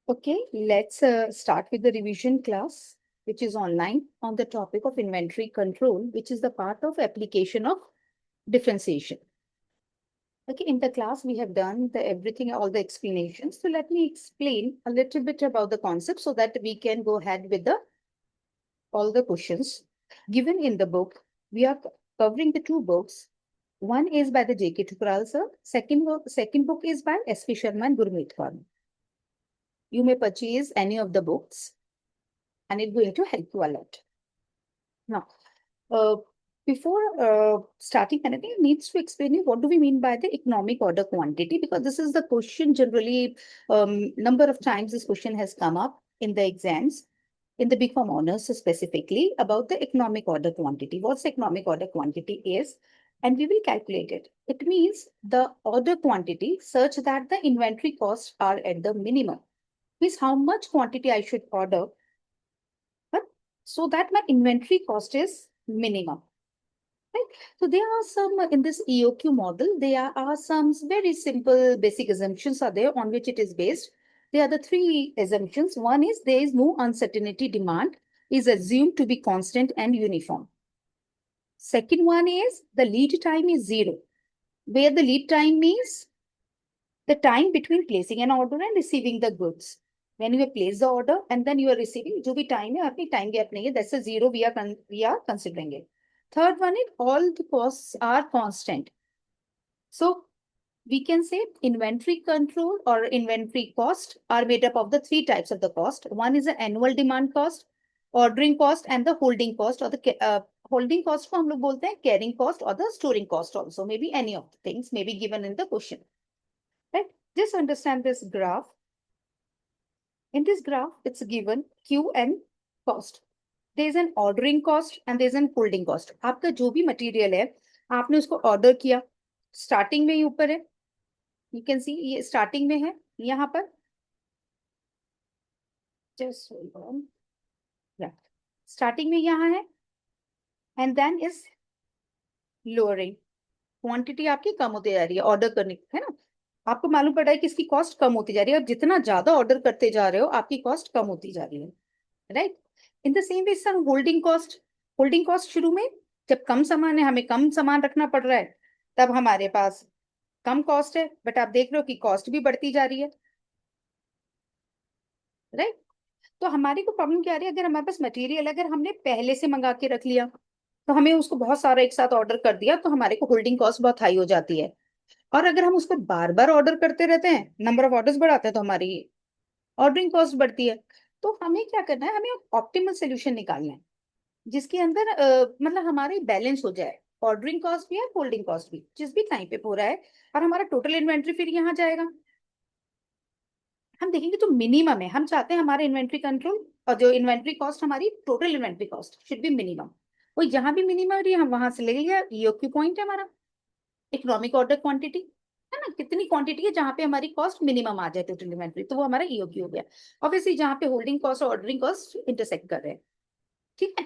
Okay, let's start with the revision class, which is online on the topic of inventory control, which is the part of application of differentiation. Okay, in the class, we have done the everything, all the explanations. So let me explain a little bit about the concept so that we can go ahead with the all the questions given in the book. We are covering the two books. One is by the J.K. Thukral sir. Second book is by S.P. Sharma and Gurmeet Kaur. You may purchase any of the books and it's going to help you a lot. Now, uh, before starting anything, it needs to explain you what do we mean by the economic order quantity, because this is the question generally, number of times this question has come up in the exams, in the Big Form honors specifically, about the economic order quantity. What's economic order quantity is, and we will calculate it. It means the order quantity such that the inventory costs are at the minimum. Means how much quantity I should order, but so that my inventory cost is minimum. Right? So there are some in this EOQ model, there are some very simple basic assumptions are there on which it is based. There are the three assumptions. One is there is no uncertainty, demand is assumed to be constant and uniform. Second one is the lead time is zero, where the lead time means the time between placing an order and receiving the goods. When you place the order and then you are receiving, जो भी time है, अपनी time gap नहीं है, that's a zero we are considering it. Third one is all the costs are constant. So we can say inventory control or inventory cost are made up of the three types of the cost. One is the annual demand cost, ordering cost, and the holding cost, or the holding cost को हम लोग बोलते हैं carrying cost or the storing cost also. Maybe any of the things may be given in the question. Right? Just understand this graph. In this graph, it's given Q and cost. There is an ordering cost and there is an holding cost. आपका जो भी material है, आपने उसको order किया, starting में ही ऊपर है, you can see ये स्टार्टिंग में है यहाँ पर. Just hold on. Yeah. Starting में यहाँ है and then is lowering. Quantity आपकी कम होती जा रही है ऑर्डर करने की, है ना. आपको मालूम पड़ रहा है कि इसकी कॉस्ट कम होती जा रही है. आप जितना ज्यादा ऑर्डर करते जा रहे हो आपकी कॉस्ट कम होती जा रही है. Right. In the same way sir holding cost शुरू में जब कम सामान है, हमें कम सामान रखना पड़ रहा है, तब हमारे पास कम कॉस्ट है, बट आप देख रहे हो कि कॉस्ट भी बढ़ती जा रही है. राइट. तो हमारी को प्रॉब्लम क्या आ रही है, अगर हमारे पास मटेरियल अगर हमने पहले से मंगा के रख लिया तो हमें उसको बहुत सारा एक साथ ऑर्डर कर दिया तो हमारे को होल्डिंग कॉस्ट बहुत हाई हो जाती है. और अगर हम उसको बार बार ऑर्डर करते रहते हैं, नंबर ऑफ ऑर्डर्स बढ़ाते हैं, तो हमारी ऑर्डरिंग कॉस्ट बढ़ती है. तो हमें क्या करना है, हमें ऑप्टिमल सोल्यूशन निकालना है जिसके अंदर मतलब हमारे बैलेंस हो जाए, ऑर्डरिंग कॉस्ट भी है, होल्डिंग कॉस्ट भी, जिस भी टाइम पे पूरा है, और हमारा टोटल इन्वेंट्री फिर यहाँ जाएगा. हम देखेंगे जो मिनिमम है, हम चाहते हैं हमारे इन्वेंट्री कंट्रोल और जो इन्वेंट्री कॉस्ट हमारी total inventory cost should be minimum. वो जहां भी मिनिमम रही हम वहां से ले लिया. ईओक्यू पॉइंट है हमारा इकोनॉमिक ऑर्डर क्वांटिटी, है ना. कितनी क्वांटिटी है जहां पे हमारी कॉस्ट मिनिमम आ जाए टोटल इन्वेंट्री, तो वो हमारा ईओक्यू हो गया. ऑब्वियसली जहां पे होल्डिंग कॉस्ट और ऑर्डरिंग कॉस्ट इंटरसेक्ट कर रहे हैं. ठीक है,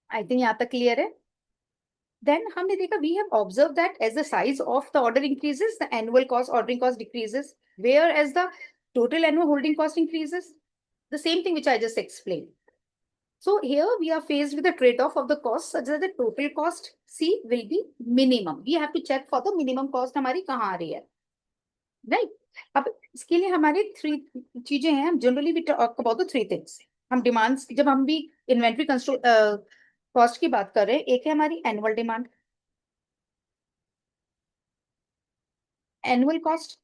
आई थिंक यहाँ तक क्लियर है. देन हमने देखा we have observe that as the size of the order increases the annual cost ordering cost decreases, whereas the total annual holding cost increases. The same thing which I just explained. So here we are faced with the trade-off of the cost such that the total cost C will be minimum. We have to check for the minimum cost हमारी कहाँ आ रही है. Right? अब इसके लिए हमारी three चीजें हैं. हम generally we talk about the three things. हम डिमांड्स जब हम भी इन्वेंट्री कॉस्ट की बात कर रहे हैं, एक है हमारी annual demand, annual cost,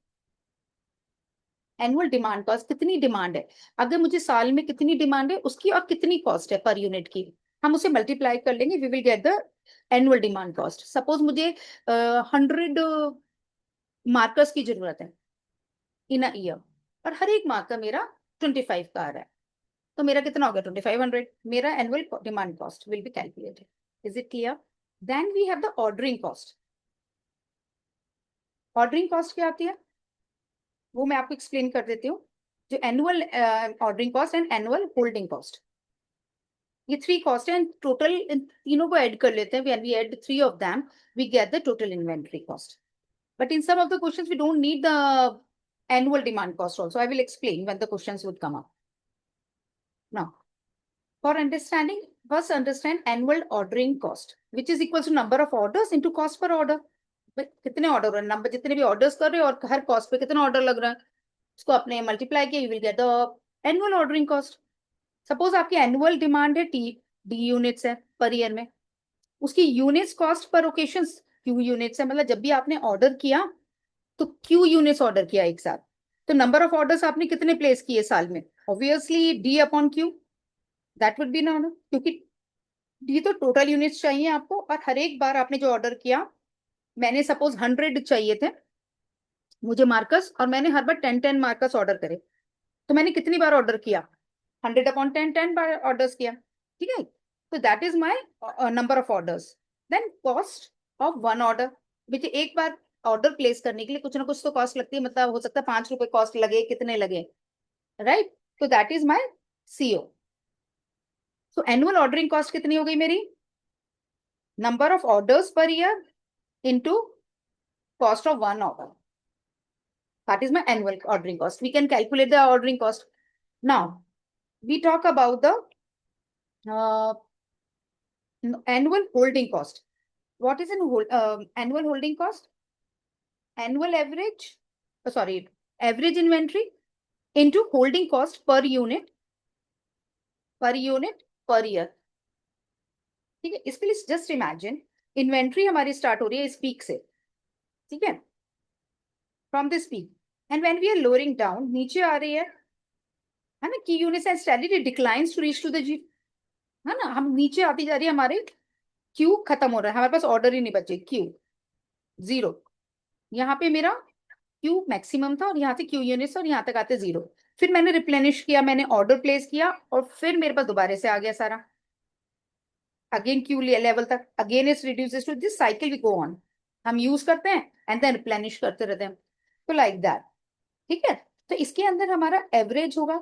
annual demand cost कितनी डिमांड है, अगर मुझे साल में कितनी डिमांड है उसकी और कितनी कॉस्ट है पर यूनिट की, हम उसे मल्टीप्लाई कर लेंगे, we will get the annual demand cost. Suppose मुझे 100 मार्कर्स की जरूरत है इन अ ईयर और हर एक मार्कर मेरा 25 का आ रहा है, तो मेरा कितना हो गया 2500. मेरा annual demand cost will be calculated. Is it clear? Then we have the ordering cost. Ordering cost क्या आती है वो मैं आपको एक्सप्लेन कर देती हूँ. जो annual ordering cost and annual holding cost, ये थ्री कॉस्ट है. टोटल तीनों को ऐड कर लेते हैं. When we add three of them we get the total inventory cost. But in some of the questions we don't need the annual demand cost also. I will explain when the questions would come up. Now, for understanding, first understand annual ordering cost, which is equal to number of orders into cost per order. कितने order हो रहे हैं, number जितने भी orders कर रहे हो और हर कॉस्ट पे कितना ऑर्डर लग रहा है, उसको आपने मल्टीप्लाई किया, you will get the annual ordering cost. Suppose आपकी एनुअल डिमांड है डी यूनिट्स है पर ईयर में, उसकी units cost per occasion Q units है, मतलब जब भी आपने ऑर्डर किया तो क्यू यूनिट्स ऑर्डर किया एक साथ, तो नंबर ऑफ ऑर्डर्स आपने कितने प्लेस किए साल में, obviously D upon Q, that would be no, क्योंकि डी तो टोटल यूनिट्स चाहिए आपको, और हर एक बार आपने जो ऑर्डर किया, मैंने सपोज 100 चाहिए थे मुझे मार्कस, और मैंने हर बार 10 मार्कस ऑर्डर करे, तो मैंने कितनी बार ऑर्डर किया, 100 अपॉन 10 बार ऑर्डर्स किया. ठीक है, तो that is my number of orders. Then cost of one order, which एक बार ऑर्डर प्लेस करने के लिए कुछ ना कुछ तो कॉस्ट लगती है, मतलब हो सकता है 5 रुपए कॉस्ट लगे, कितने लगे, राइट. तो that is my CO. So annual ordering cost कितनी हो गई मेरी, number of orders per year into cost of one order. That is my annual ordering cost. We can calculate the ordering cost. Now, we talk about the annual holding cost. What is an annual holding cost? Annual average, average inventory into holding cost per unit per year. ठीक है, इसके लिए just imagine inventory हमारी start हो रही है इस peak से, ठीक है, from this peak, and when we are lowering down, नीचे आ रही है ना, की units and steadily declines to reach to the G, है ना, हम नीचे आती जा रही है, हमारे क्यू खत्म हो रहा है, हमारे पास ऑर्डर ही नहीं बचे, क्यू 0, यहाँ पे मेरा क्यू मैक्सिमम था और यहाँ से क्यू यूनिट्स और यहाँ तक आते 0, फिर मैंने रिप्लेनिश किया, मैंने ऑर्डर प्लेस किया और फिर मेरे पास दोबारा से आ गया सारा, अगेन क्यू लेवल तक, again is reduces to this cycle, we go on, हम यूज करते हैं एंड देन रिप्लेनिश करते रहते हैं, तो लाइक दैट. ठीक है, तो इसके अंदर हमारा एवरेज होगा,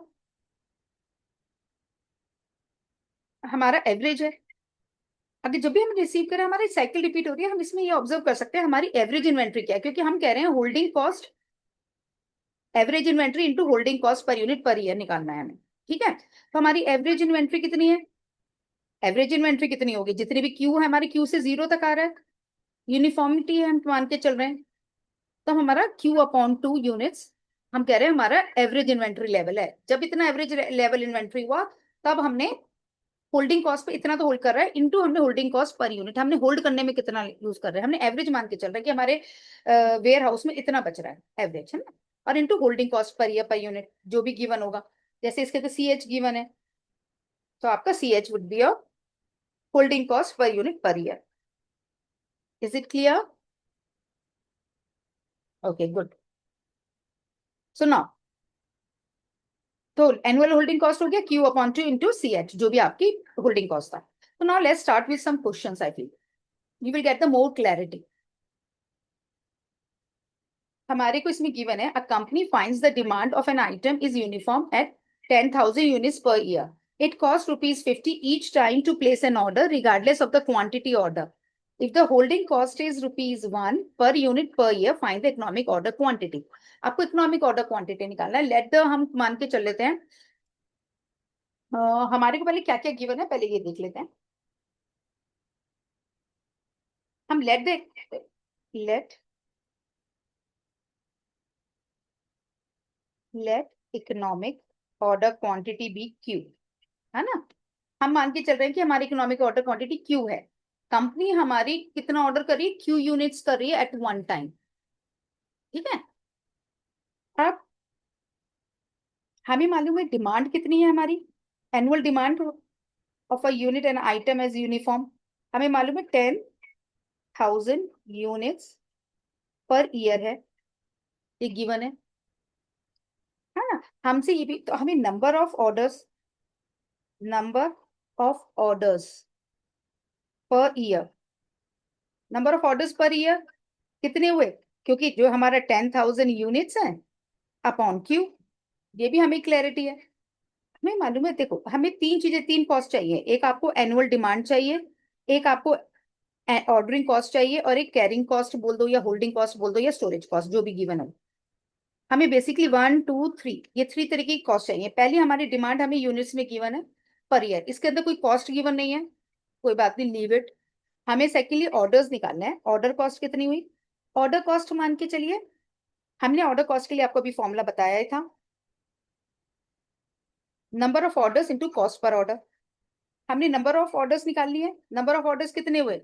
हमारा एवरेज है. अगर जब भी हम रिसीव करें हमारी साइकिल रिपीट हो रही है, हम इसमें ये ऑब्जर्व कर सकते हैं हमारी एवरेज इन्वेंट्री क्या है, क्योंकि हम कह रहे हैं holding cost, average inventory into holding cost per unit per year निकालना है हमें. ठीक है, तो हमारी एवरेज इन्वेंट्री कितनी है, एवरेज इन्वेंट्री कितनी होगी, जितनी भी क्यू है हमारी, क्यू से 0 तक आ रहा है, यूनिफॉर्मिटी है हम मान के चल रहे हैं, तो हमारा क्यू अपॉन 2 यूनिट्स, हम कह रहे हैं हमारा एवरेज इन्वेंट्री लेवल है. जब इतना एवरेज लेवल इन्वेंट्री हुआ, तब हमने होल्डिंग कॉस्ट पे इतना तो होल्ड कर रहा है, इनटू हमने होल्डिंग कॉस्ट पर यूनिट, हमने होल्ड करने में कितना यूज कर रहे हैं, हमने एवरेज मान के चल रहा है कि हमारे वेयर हाउस में इतना बच रहा है एवरेज, है ना, और into holding cost per year per unit जो भी गिवन होगा, जैसे इसके तो सी एच गिवन है, तो आपका C H would be your holding cost per unit per year. Is it clear? Okay, good. So now, तो एनुअल होल्डिंग कॉस्ट हो गया Q upon 2 into C H, जो भी आपकी होल्डिंग कॉस्ट था. तो now let's start with some questions, I feel you will get the more clarity. हमारे को इसमें गिवन है, a company finds the demand of an item is uniform eight 10,000 units per year. It costs ₹50 each time to place an order regardless of the quantity order. If the holding cost is ₹1 per unit per year, find the economic order quantity. आपको economic order quantity निकालना है. Let the हम मान के चल लेते हैं, हमारे को पहले क्या क्या गिवन है पहले ये देख लेते हैं. हम let economic order quantity be Q, है ना. हम मान के चल रहे हैं कि हमारी इकोनॉमिक ऑर्डर क्वांटिटी क्यू है. कंपनी हमारी कितना ऑर्डर कर रही है, क्यू यूनिट्स कर रही है एट वन टाइम. ठीक है, अब हमें मालूम है डिमांड कितनी है हमारी, annual demand of a unit and item as uniform, हमें मालूम है 10,000 यूनिट्स पर ईयर है, ये गिवन है ना. हमसे ये भी, तो हमें number of orders per year, number of orders per year कितने हुए, क्योंकि जो हमारा 10,000 यूनिट्स है अपॉन क्यू, ये भी हमें क्लैरिटी है. हमें मालूम है, देखो हमें तीन कॉस्ट चाहिए, एक आपको एनुअल डिमांड चाहिए, एक आपको ऑर्डरिंग कॉस्ट चाहिए, और एक कैरिंग कॉस्ट बोल दो या होल्डिंग कॉस्ट बोल दो या स्टोरेज कॉस्ट, जो भी गिवन हो. हमें बेसिकली 1 2 3 ये 3 तरीके की कॉस्ट चाहिए। पहली हमारी डिमांड हमें यूनिट्स में गिवन है पर ईयर, इसके अंदर कोई कॉस्ट गिवन नहीं है, कोई बात नहीं, लीव इट। हमें सेकेंडली ऑर्डर्स निकालना है, ऑर्डर कॉस्ट कितनी हुई। ऑर्डर कॉस्ट मान के चलिए, हमने ऑर्डर कॉस्ट के लिए आपको अभी फॉर्मूला बताया ही था, number of orders into cost per order. हमने नंबर ऑफ ऑर्डर्स निकाल लिए, नंबर ऑफ ऑर्डर्स कितने हुए,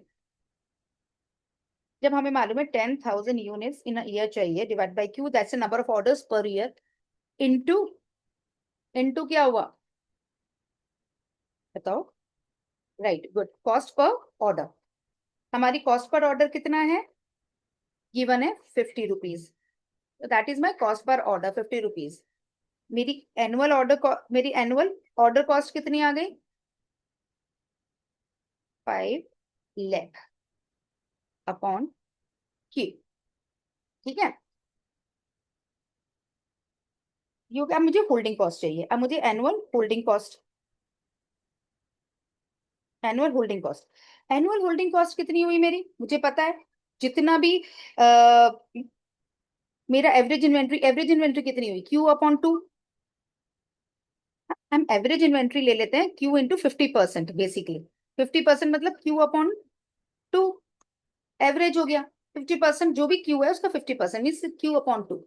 जब हमें मालूम है 10,000 यूनिट्स इन अ ईयर चाहिए, divide by Q, that's the number of orders per year, into into क्या हुआ बताओ, right good, cost per order. हमारी कॉस्ट पर ऑर्डर कितना है, गिवन है 50 रुपीज, तो that is my cost per order 50 rupees. मेरी मेरी एनुअल ऑर्डर कॉस्ट कितनी आ गई, 5 लाख अपॉन क्यू, ठीक है। यो अब मुझे होल्डिंग कॉस्ट चाहिए, अब मुझे एनुअल होल्डिंग कॉस्ट कितनी हुई मेरी, मुझे पता है, जितना भी आ, मेरा एवरेज इन्वेंट्री कितनी हुई, क्यू अपॉन 2। हम एवरेज इन्वेंट्री ले लेते हैं क्यू इंटू 50%, बेसिकली 50% मतलब क्यू अपॉन 2, एवरेज हो गया। 50% जो भी क्यू है उसका 50% मीन क्यू अपॉन 2।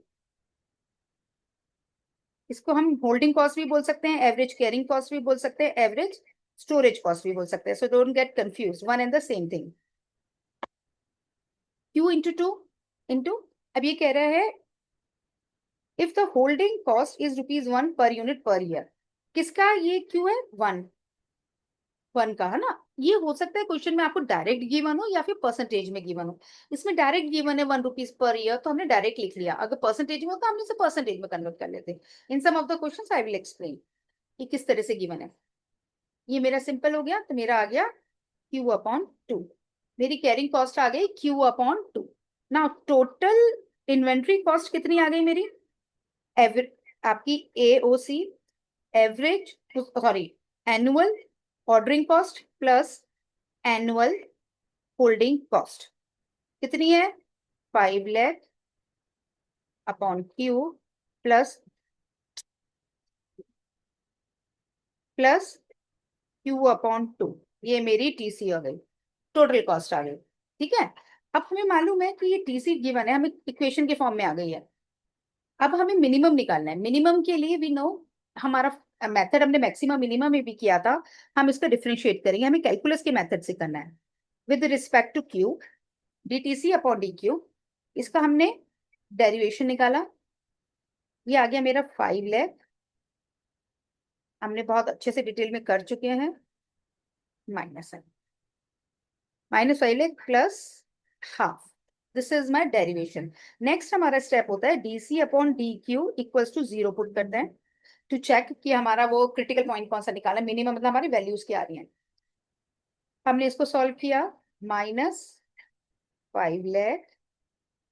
इसको हम होल्डिंग कॉस्ट भी बोल सकते हैं, एवरेज कैरिंग कॉस्ट भी बोल सकते हैं, एवरेज स्टोरेज कॉस्ट भी बोल सकते हैं, so don't get confuse, one and the same thing. Q into 2 into, अब ये कह रहा है if the holding cost is ₹1 पर यूनिट पर ईयर, किसका ये क्यू है, 1 का है ना। ये हो सकता है क्वेश्चन में आपको डायरेक्ट गिवन हो या फिर परसेंटेज में गिवन हो, इसमें डायरेक्ट गिवन है ₹1 पर ईयर, तो हमने डायरेक्ट लिख लिया, अगर परसेंटेज में होता हमने इसे परसेंटेज में कन्वर्ट कर लेते। In some of the questions I will explain कि किस तरह से गिवन है। ये मेरा सिंपल हो गया, तो मेरा आ गया क्यू अपॉन 2, मेरी कैरिंग कॉस्ट आ गई क्यू अपॉन 2। ना टोटल इन्वेंट्री कॉस्ट कितनी आ गई मेरी, आपकी AOC, average sorry annual ordering cost plus annual holding cost कितनी है, 5 lakh upon Q plus Q upon 2, ये मेरी टीसी हो गई, टोटल कॉस्ट आ गई, ठीक है। अब हमें मालूम है कि ये टीसी गिवन है, हमें इक्वेशन के फॉर्म में आ गई है। अब हमें मिनिमम निकालना है, मिनिमम के लिए वी नो हमारा मेथड हमने मैक्सिमम मिनिमम में भी किया था, हम इसको डिफरेंशिएट करेंगे, हमें कैलकुलस के मेथड से करना है। With respect to Q, DTC upon D Q, इसका हमने डेरिवेशन निकाला, ये आ गया मेरा 5 लाख, हमने बहुत अच्छे से डिटेल में कर चुके हैं, माइनस है, -5 lakh plus half, this is my derivation. Next हमारा स्टेप होता है DC upon D Q equals to 0 put करते हैं, टू चेक कि हमारा वो क्रिटिकल पॉइंट कौन सा निकाला, मिनिमम मतलब हमारी वैल्यूज क्या आ रही हैं। हमने इसको सॉल्व किया, -5 lakh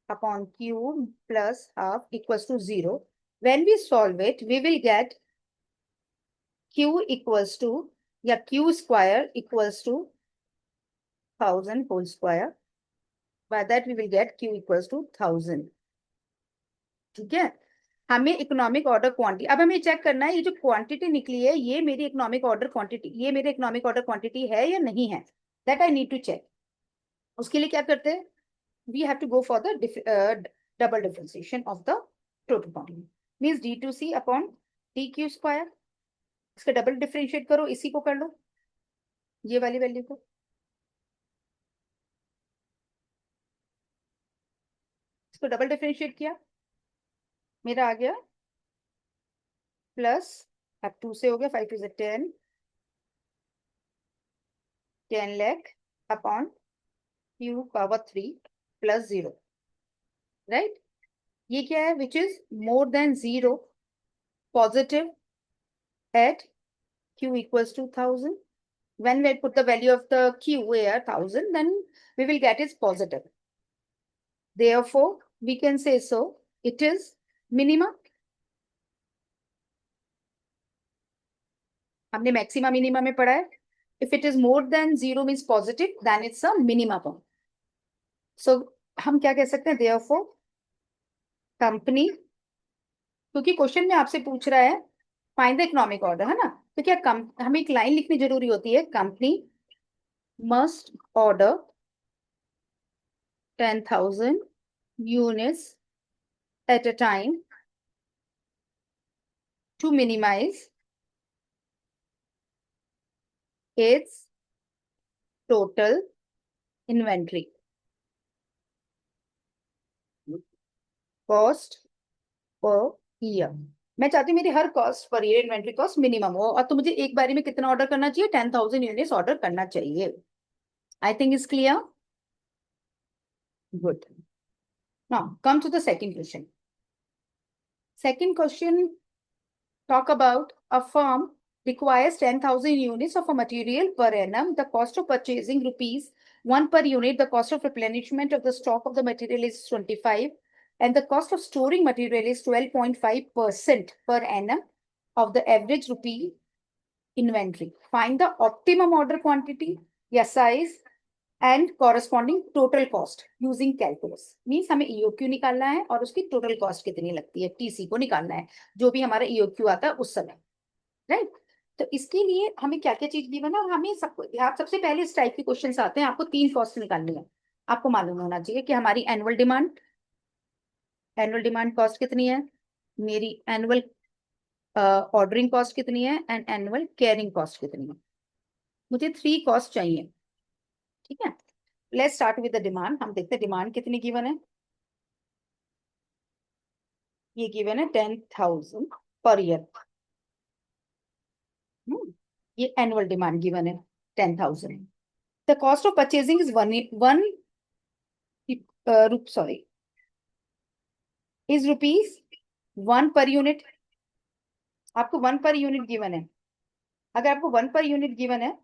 upon q plus half equals to 0. When we solve it, we will get q equals to, या q square equals to 1000 whole square. By that we will get q equals to 1000. ठीक है। हमें economic order quantity, अब हमें check करना है ये जो क्वांटिटी निकली है ये मेरी इकोनॉमिक ऑर्डर क्वांटिटी, ये मेरे इकोनॉमिक ऑर्डर क्वांटिटी है या नहीं है, that I need to check. उसके लिए क्या करते हैं, we have to go for the double differentiation of the total quantity, means d2c upon dq square, इसका डबल डिफरेंशिएट करो, इसी को कर लो, ये वाली वैल्यू को, इसको डबल डिफरेंशिएट किया, मेरा आ गया प्लस, अब 2 से हो गया, 5 is 10, 10 lakh upon Q power 3 plus 0, right. ये क्या है, which is more than 0, positive at q equals to 1000. When we put the value of the q where 1000, then we will get is positive. Therefore, we can say so it is minimum. हमने maxima minima में पढ़ा है, if it is more than 0 means positive, then it's a minimum. So हम क्या कह सकते हैं, therefore company क्योंकि क्वेश्चन में आपसे पूछ रहा है फाइंड द इकोनॉमिक ऑर्डर, है ना। तो क्या हमें एक लाइन लिखनी जरूरी होती है, company must order 10,000 units at a time to minimize its total inventory cost per year। मैं चाहती हूँ मेरी हर cost per year inventory cost minimum हो, और तो मुझे एक बारी में कितना ऑर्डर करना चाहिए, 10,000 यूनिट्स ऑर्डर करना चाहिए। I think is clear. Good. Now come to the second question. Second question talk about a firm requires 10,000 units of a material per annum. The cost of purchasing rupees 1 per unit. The cost of replenishment of the stock of the material is 25, and the cost of storing material is 12.5% per annum of the average rupee inventory. Find the optimum order quantity, yes, size, and corresponding total cost using calculus. Means हमें EOQ निकालना है और उसकी total cost कितनी लगती है, TC को निकालना है, जो भी हमारा ईओक्यू आता है उस समय, राइट। तो इसके लिए हमें क्या क्या चीज गिवन है, और हमें सबको आप सबसे पहले इस टाइप के क्वेश्चन आते हैं, आपको 3 कॉस्ट निकालनी है। आपको मालूम होना चाहिए कि हमारी एनुअल डिमांड कॉस्ट कितनी है, मेरी एनुअल ऑर्डरिंग कॉस्ट कितनी है, एंड एनुअल केयरिंग कॉस्ट कितनी है। मुझे 3 कॉस्ट चाहिए, ठीक है। Let's start with the demand. हम देखते हैं डिमांड कितनी गिवन है। ये गिवन है 10,000 पर ईयर। ये एनुअल डिमांड गिवन है 10,000। The cost of purchasing is one sorry is rupees 1 per unit. आपको 1 पर यूनिट गिवन है। अगर आपको 1 पर यूनिट गिवन है,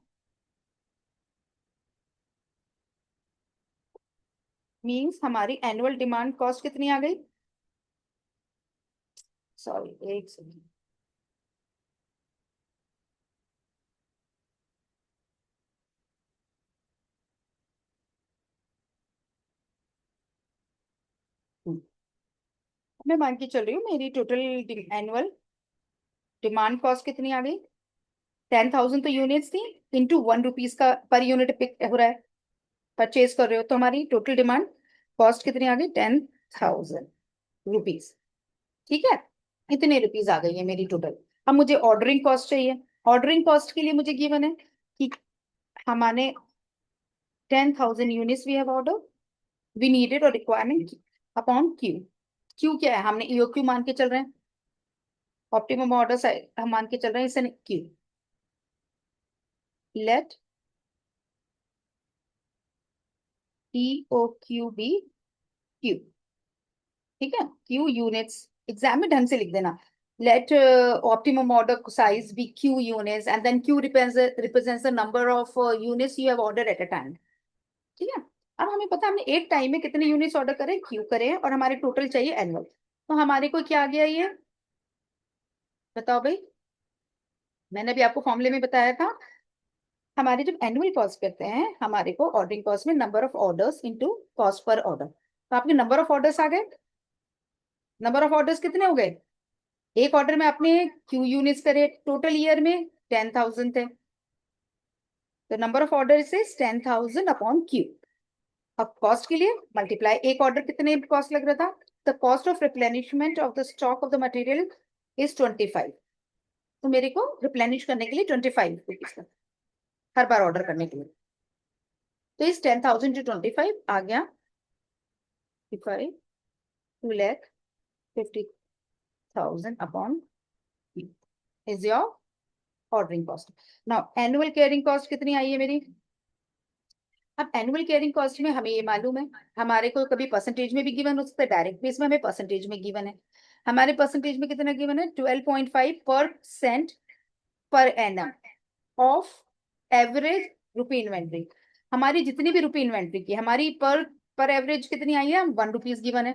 मींस हमारी एनुअल डिमांड कॉस्ट कितनी आ गई, सॉरी एक सेकंड, मैं मान के चल रही हूँ मेरी टोटल एनुअल डिमांड कॉस्ट कितनी आ गई, 10,000 तो यूनिट्स थी, इंटू 1 रुपीज का पर यूनिट पिक हो रहा है, परचेज कर रहे हो, तो हमारी टोटल डिमांड कॉस्ट कितनी आ गई, 10,000 रुपीज। ठीक है, इतने रुपीज आ गई है मेरी टोटल। अब मुझे ऑर्डरिंग कॉस्ट चाहिए। ऑर्डरिंग कॉस्ट के लिए मुझे गिवन है कि हमारे 10,000 units we have order, we needed और रिक्वायरमेंट अपॉन क्यू। क्यू क्या है, हमने ईओक्यू मान के चल रहे हैं, ऑप्टिमम ऑर्डर हम मान के चल रहे हैं इसे Q. Let EOQ be Q, ठीक है, क्यू यूनिट्स, एग्जाम में ढंग से लिख देना। Let optimum order size be Q units, and then Q represents the number of units you have order at a time. ठीक है। अब हमें पता है हमने एक टाइम में कितने यूनिट्स ऑर्डर करे, क्यू करे, और हमारे टोटल चाहिए एनुअल। तो हमारे को क्या आ गया ये, बताओ भाई। मैंने भी आपको फॉर्मूले में बताया था, हमारे जब एनुअल कॉस्ट करते हैं हमारे को ऑर्डरिंग कॉस्ट में number of orders into cost per order. तो आपके नंबर ऑफ ऑर्डर्स आ गए। नंबर ऑफ ऑर्डर्स कितने हो गए, एक ऑर्डर में आपने क्यू यूनिट्स करे, टोटल ईयर में 10,000 थे, तो number of order is 10,000 upon Q. अब कॉस्ट के लिए मल्टीप्लाई, एक ऑर्डर कितने कॉस्ट लग रहा था, the cost of replenishment of the stock of the material is 25। तो मेरे को रिप्लेनिश करने के लिए 25 रुपीज का हर बार ऑर्डर करने के लिए। तो इस 10,000 टू 25 आ गया 55, 2,50,000 upon is your ordering cost. Now annual caring cost कितनी आई है मेरी। अब एनुअल केयरिंग कॉस्ट में हमें ये मालूम है, हमारे को कभी परसेंटेज में भी गिवन हो सकता है, डायरेक्ट बेस में हमें परसेंटेज में गिवन है। हमारे परसेंटेज में कितना गिवन है, 12.5% per annum of average rupee inventory. हमारी जितनी भी रुपी इन्वेंट्री की हमारी पर पर एवरेज कितनी आई है, 1 रुपीज गिवन है।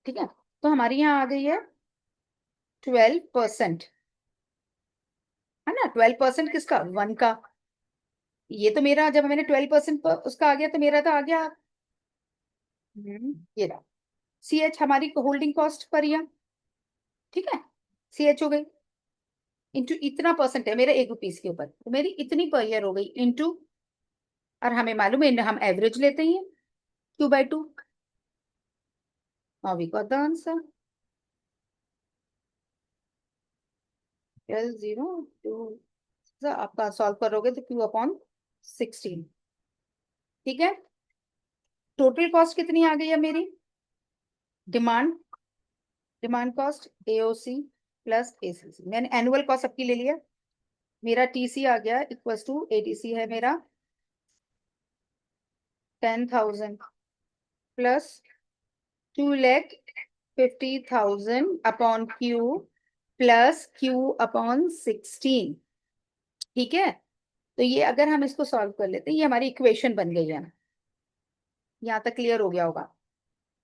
ठीक है, तो हमारी यहाँ आ गई है 12%, है ना। 12% किसका, 1 का। ये तो मेरा जब मैंने 12% उसका आ गया तो मेरा तो आ गया, ये रहा सी एच हमारी होल्डिंग कॉस्ट पर ईयर। ठीक है, CH हो गई, इंटू इतना परसेंट है मेरा ₹1 के ऊपर, तो मेरी इतनी पर ईयर हो गई, इंटू, और हमें मालूम है हम एवरेज लेते हैं Q/2। Now we got the answer. L0 आपका सॉल्व करोगे तो Q/16। ठीक है, टोटल कॉस्ट कितनी आ गई है मेरी, demand cost AOC plus ACC, मैंने एनुअल कॉस्ट सबकी ले लिया, मेरा TC आ गया इक्वल टू ATC है मेरा 10,000 plus 2,50,000 upon Q plus Q/16। ठीक है, तो ये अगर हम इसको सॉल्व कर लेते हैं, ये हमारी इक्वेशन बन गई है, यहाँ तक क्लियर हो गया होगा।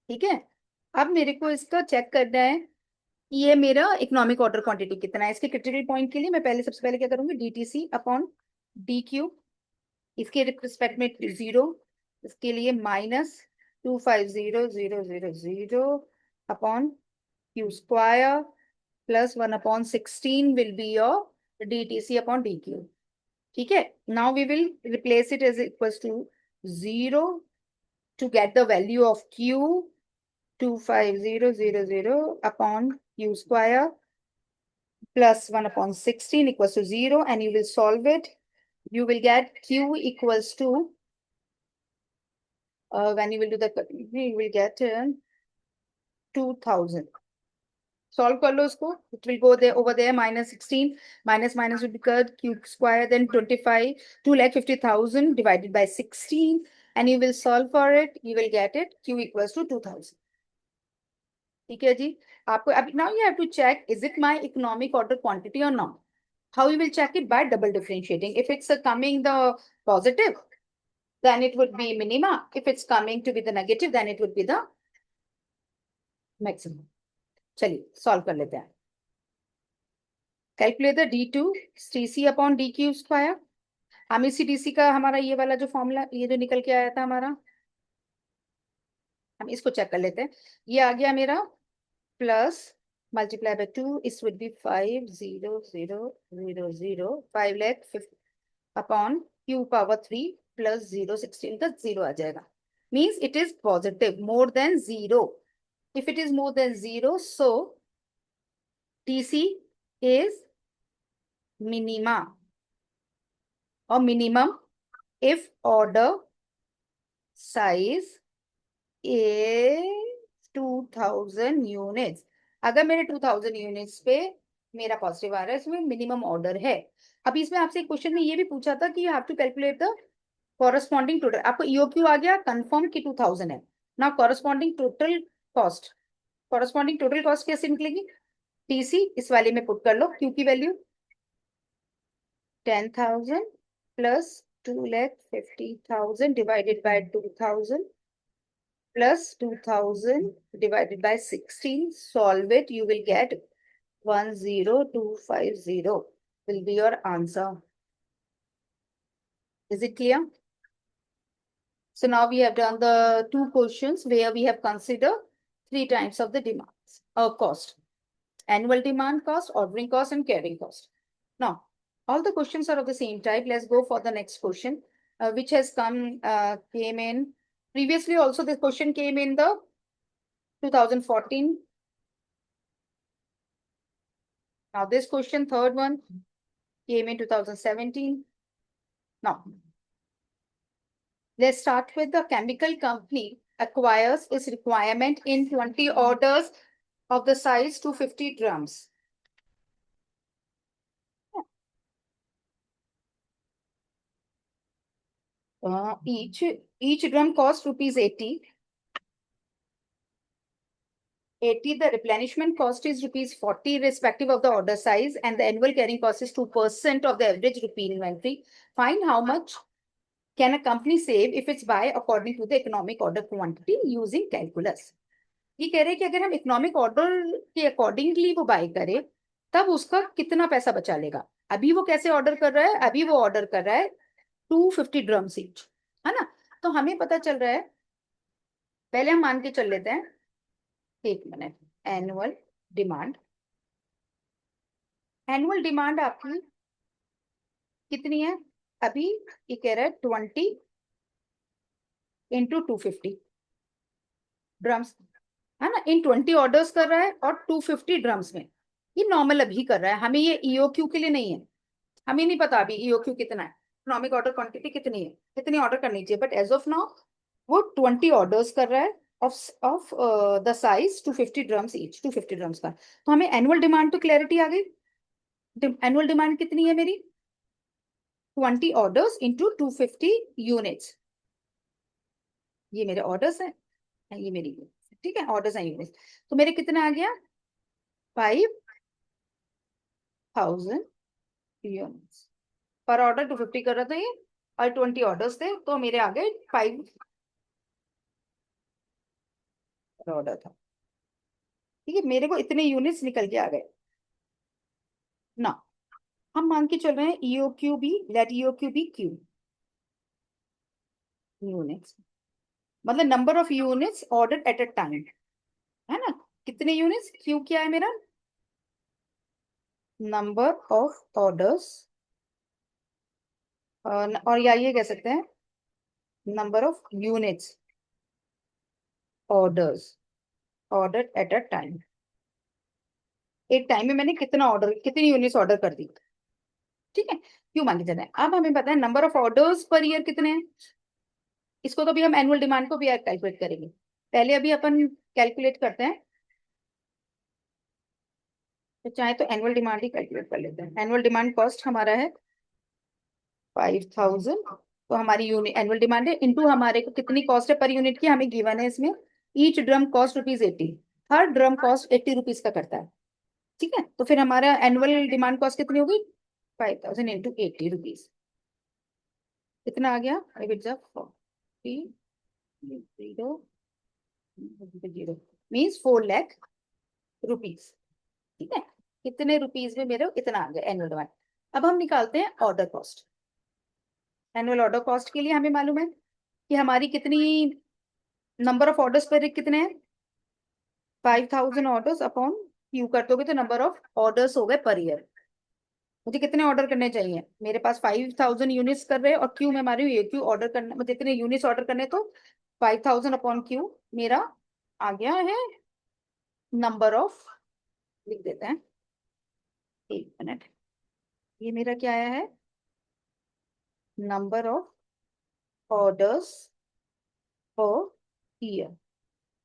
ठीक है, अब मेरे को इसका चेक करना है कि ये मेरा इकोनॉमिक ऑर्डर क्वांटिटी कितना है। इसके क्रिटिकल पॉइंट के लिए मैं पहले सबसे पहले क्या करूंगी, DTC अपॉन DQ, इसके रिस्पेक्ट में 0, इसके लिए -250,000 upon Q² plus 1/16 will be your DTC upon DQ। ठीक है, now we will replace it as equals to 0 to get the value of Q, 250,000 upon Q² plus 1/16 equals to 0, and you will solve it. You will get Q equals to, when you will do the, you will get 2,000. Solve कर लो उसको, it will go there, over there, -16, minus will become Q², then 25, 2,50,000 divided by 16, and you will solve for it, you will get it, Q equals to 2,000. ठीक है जी, आपको अब now you have to check, is it my economic order quantity or not? How you will check it? By double differentiating. If it's coming the positive, then it would be minima. If it's coming to be the negative, then it would be the maximum. चलिए solve कर लेते हैं। Calculate the D2 TC upon DQ²। हम इसी DC का हमारा ये वाला जो फॉर्मूला, ये जो निकल के आया था हमारा, हम इसको चेक कर लेते हैं। ये आ गया मेरा प्लस मल्टीप्लाई बाय 2, इस would be 5,0,0,0,0, 5,50,000 upon Q/3 plus 0,16 का 0 आ जाएगा, means it is positive more than 0। If it is more than 0, so TC is minima or minimum if order size is 2,000 units। अगर मेरे 2,000 यूनिट्स पे मेरा positive आ रहा है, इसमें मिनिमम ऑर्डर है। अभी इसमें आपसे एक क्वेश्चन में ये भी पूछा था कि you have to calculate the corresponding total. आपको EOQ आ गया कंफर्म कि 2,000 है ना। Corresponding total cost, corresponding total cost कैसे निकलेगी, TC इस वाले में पुट कर लो, Q की value 10,000 plus 2,50,000 divided by 2,000 plus 2,000 divided by 16. Solve it. You will get 10250 will be your answer. Is it clear? So now we have done the two questions where we have considered three types of the demands or cost: annual demand cost, ordering cost, and carrying cost. Now, all the questions are of the same type. Let's go for the next question, which has came in previously. Also, this question came in the 2014. Now, this question, third one, came in 2017. Now, let's start with the chemical company acquires its requirement in 20 orders of the size 250 drums. Each drum costs ₹80. The replenishment cost is ₹40 irrespective of the order size, and the annual carrying cost is 2% of the average rupee inventory. Find how much can a company save if it's buy according to the economic order quantity using calculus. ये कह रहे हैं कि अगर हम economic order के accordingly वो bye करें तब उसका कितना पैसा बचा लेगा। अभी वो कैसे ऑर्डर कर रहा है, अभी वो ऑर्डर कर रहा है 250 ड्रम्स ईच, है ना। तो हमें पता चल रहा है, पहले हम मान के चल लेते हैं, एक minute, annual demand annual demand आपकी कितनी है? अभी ये कह रहा है 20 इंटू 250 ड्रम्स, है ना, इन 20 ऑर्डर्स कर रहा है और 250 ड्रम्स में। ये नॉर्मल अभी कर रहा है, हमें ये ईओक्यू के लिए नहीं है, हमें नहीं पता अभी ईओक्यू कितना है, इकोनॉमिक ऑर्डर क्वांटिटी कितनी है, कितनी ऑर्डर करनी चाहिए, बट एज ऑफ नाउ वो 20 ऑर्डर्स कर रहा है of the size 250 drums each, 250 drums का। तो हमें एनुअल डिमांड तो क्लैरिटी आ गई। एनुअल डिमांड कितनी है मेरी? 20 ऑर्डर्स इंटू 250 यूनिट्स। ये मेरे ऑर्डर्स हैं, ये मेरी units, ठीक है, ऑर्डर्स हैं यूनिट्स। तो मेरे कितना आ गया? 5000 यूनिट्स पर ऑर्डर 250 कर रहा था ये, और 20 ऑर्डर्स थे तो मेरे आ गए 5 ऑर्डर था। ठीक है, मेरे को इतने यूनिट्स निकल के आ गए ना। हम मान के चल रहे हैं E O Q be, let E O Q be Q units, मतलब number of units order at a time, है ना। कितने यूनिट्स? क्यू क्या है मेरा? नंबर ऑफ ऑर्डर्स, और या ये कह सकते हैं number of units orders order at a time. एक टाइम में मैंने कितना ऑर्डर, कितनी यूनिट्स ऑर्डर कर दी, ठीक है, क्यों मांगी जाता है। अब हमें पता है number of orders per year कितने हैं, इसको तो अभी हम एनुअल डिमांड को भी कैलकुलेट करेंगे। पहले अभी अपन कैलकुलेट करते हैं, तो चाहे तो एनुअल डिमांड ही कैलकुलेट कर लेते हैं। एनुअल डिमांड कॉस्ट हमारा है 5000, तो हमारी यूनिट एनुअल डिमांड है इनटू हमारे को कितनी कॉस्ट है पर यूनिट की, हमें गिवन है इसमें ईच ड्रम कॉस्ट ₹80, हर ड्रम कॉस्ट ₹80 का करता है। ठीक है, तो फिर हमारा एनुअल डिमांड कॉस्ट कितनी होगी? 5000 इंटू ₹80, कितना आ गया? आई 0 मीन्स 4 लाख रुपीज। ठीक है, कितने रुपीज में मेरे इतना आ गया एनुअल डिमांड। अब हम निकालते हैं order cost. Annual order cost के लिए हमें मालूम है कि हमारी कितनी नंबर ऑफ ऑर्डर्स पर कितने हैं, 5000 ऑर्डर्स अपॉन क्यू कर दोगे तो नंबर ऑफ ऑर्डर्स हो गए पर ईयर। मुझे कितने ऑर्डर करने चाहिए? मेरे पास 5000 यूनिट्स कर रहे हैं और क्यू में हमारी ये क्यू ऑर्डर करना, मुझे इतने यूनिट्स ऑर्डर करने, तो 5000 अपॉन क्यू मेरा आ गया है नंबर ऑफ, लिख देते हैं, 1 मिनट, ये मेरा क्या आया है? Number of orders per year.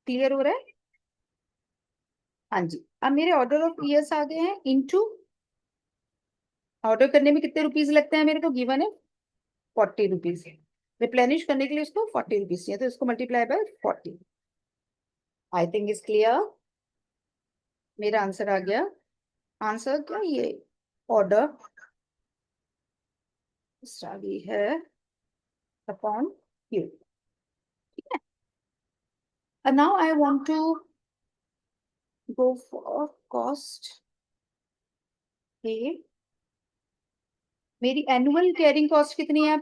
Clear हो रहा है? हाँ जी। अब मेरे ऑर्डर ऑफ ईयर्स आ गए हैं इनटू, ऑर्डर करने में कितने रुपीज लगते हैं मेरे को गिवन है? ₹40। रिप्लेनिश करने के लिए उसको ₹40 चाहिए, तो इसको multiply by 40। I think is clear. मेरा आंसर आ गया। आंसर क्या ये? ऑर्डर स्टाडी है upon Q. And now I want to go for cost A। मेरी एनुअल कैरिंग कॉस्ट कितनी है?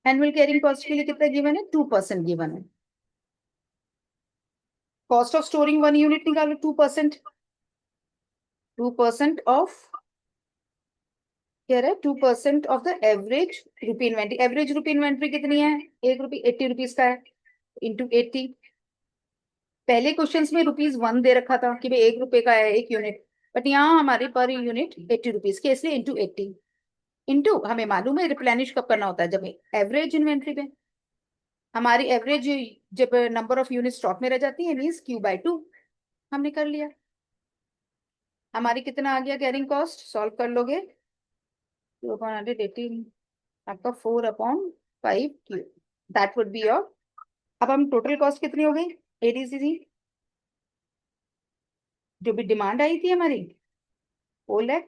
एनुअल कैरिंग कॉस्ट के लिए कितना गिवन है? 2% गिवन है। कॉस्ट ऑफ स्टोरिंग 1 यूनिट निकालो, 2%, 2% ऑफ, कह रहा है 2% of the average rupee inventory. Average rupee inventory कितनी है? ₹1, ₹80 का है, इंटू 80। पहले क्वेश्चंस में ₹1 दे रखा था कि भाई ₹1 का है एक यूनिट, बट यहाँ हमारी पर यूनिट ₹80 के, इसलिए इंटू 80। इंटू हमें मालूम है रिप्लेनिश कब करना होता है, जब एवरेज इन्वेंट्री पे हमारी एवरेज, जब नंबर ऑफ यूनिट स्टॉक में रह जाती है, मीन्स Q/2। हमने कर लिया। हमारी कितना आ गया कैरिंग कॉस्ट? सॉल्व कर लोगे, 2/118 आपका 4/5 Q, that would be your. अब हम टोटल कॉस्ट कितनी हो गई एडीसी, जो भी डिमांड आई थी हमारी 4 lakh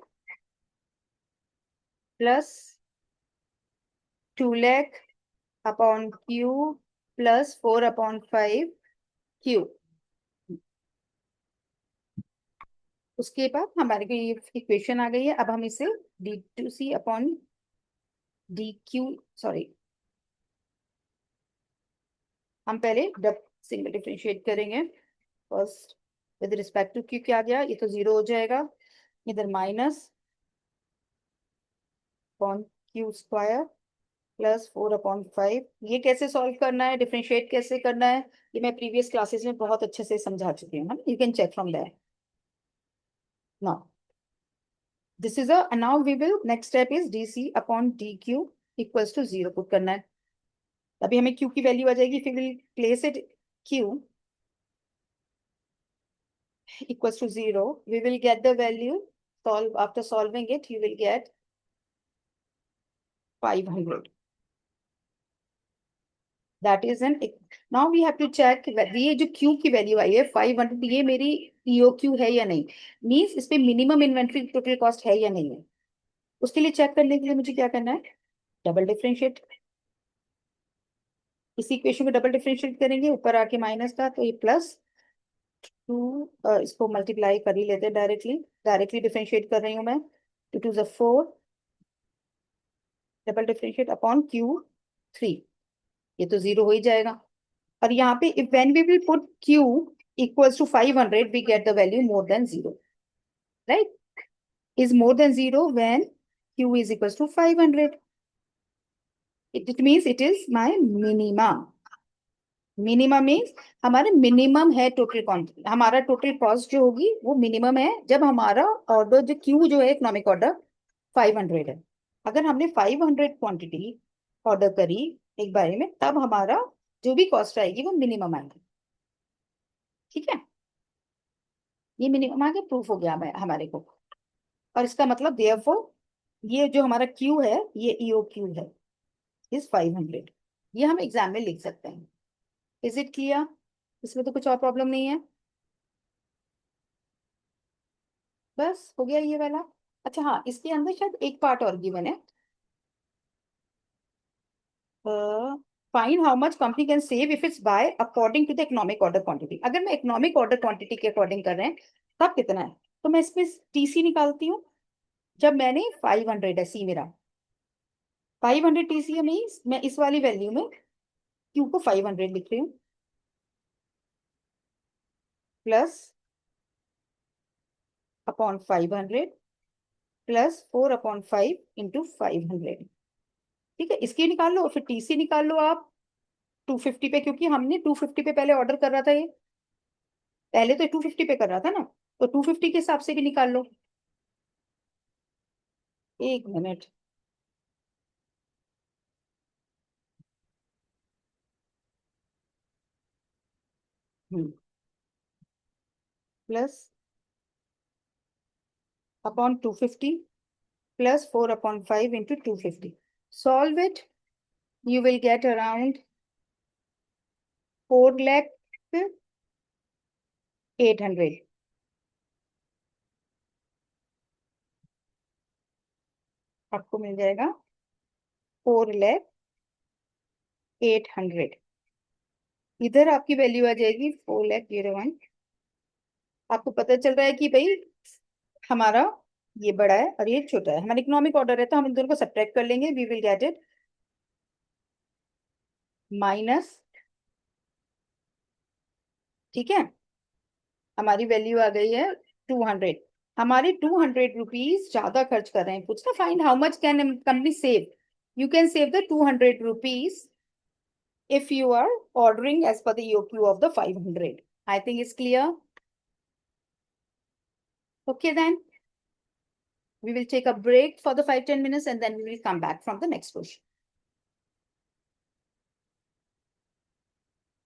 plus 2 lakh upon Q plus 4/5 Q। उसके बाद हमारे को ये इक्वेशन आ गई है। अब हम इसे D2C अपॉन DQ, सॉरी, हम पहले डब सिंगल डिफरेंशिएट करेंगे। First with respect to Q क्या आ गया, ये तो 0 हो जाएगा। इधर minus upon Q square plus 4/5। ये कैसे सॉल्व करना है, डिफरेंशिएट कैसे करना है, ये मैं प्रीवियस क्लासेस में बहुत अच्छे से समझा चुकी हूँ, you can check from there. Now this is a now we will next step is dc upon dq equals to 0 put करना है। अभी हमें q की वैल्यू आ जाएगी, फिर will place it q equals to 0, we will get the value. Solve after solving it, you will get 500. That is an now we have to check ये जो Q की वैल्यू आई है 500, ये मेरी EOQ है या नहीं, मीन्स इस पे मिनिमम इन्वेंट्री टोटल कॉस्ट है या नहीं है। उसके लिए चेक करने के लिए मुझे क्या करना है, डबल डिफरेंशिएट। इसी इक्वेशन को डबल डिफरेंशिएट करेंगे, ऊपर आके माइनस का तो ये प्लस 2, इसको मल्टीप्लाई कर ही लेते हैं डायरेक्टली, डायरेक्टली डिफरेंशिएट कर रही हूँ मैं। 2 2 = 4, डबल डिफरेंशिएट अपॉन Q3, ये तो 0 हो ही जाएगा। और यहाँ पे if when we will put Q equals to 500 we get the value more than 0, right, is more than 0 when Q is equals to 500, it means it is my minimum. Minimum means हमारे minimum है total quantity, हमारा total cost जो होगी वो minimum है जब हमारा order जो क्यू जो है इकोनॉमिक ऑर्डर 500 है। अगर हमने 500 क्वांटिटी ऑर्डर करी एक बारे में, तब हमारा जो भी कॉस्ट आएगी वो मिनिमम आएगी। ठीक है, ये मिनिमम आगे प्रूफ हो गया हमारे को। और इसका मतलब देयरफॉर ये जो हमारा क्यू है ये ईओ क्यू है, इज 500। ये हम एग्जाम में लिख सकते हैं। Is it clear? इसमें तो कुछ और प्रॉब्लम नहीं है, बस हो गया ये वाला। अच्छा हाँ, इसके अंदर शायद एक पार्ट और गिवन है, find how much company can save if it's buy according to the economic order quantity. अगर मैं इकोनॉमिक ऑर्डर क्वांटिटी के अकॉर्डिंग कर रहे हैं तब कितना है, तो मैं इसमें टीसी निकालती हूँ। जब मैंने 500 है सी मेरा, 500 टीसी है, मैं इस वाली वैल्यू में क्यू को 500 लिख रही हूँ, प्लस अपॉन 500 प्लस 4/5 इंटू 500। ठीक है, इसकी निकाल लो और फिर टीसी निकाल लो आप 250 पे, क्योंकि हमने 250 पे पहले ऑर्डर कर रहा था, ये पहले तो 250 पे कर रहा था ना, तो 250 के हिसाब से भी निकाल लो। एक minute, plus upon 250 plus 4/5 into 250, solve it, you will get around 4,08,000। आपको मिल जाएगा 4,08,000। इधर आपकी वैल्यू आ जाएगी 4,01,000। आपको पता चल रहा है कि भाई हमारा ये बड़ा है और ये छोटा है, हमारा इकोनॉमिक ऑर्डर है, तो हम इन दोनों को सब्ट्रैक्ट कर लेंगे, we will get it minus. ठीक है, हमारी वैल्यू आ गई है 200। हमारे 200 रुपीज ज्यादा खर्च कर रहे हैं, पूछना find how much can company save. You can save the 200 rupees if you are ordering as per the EOQ of the 500. I think it's clear. Okay, then we will take a break for the 5-10 minutes and then we will come back from the next question.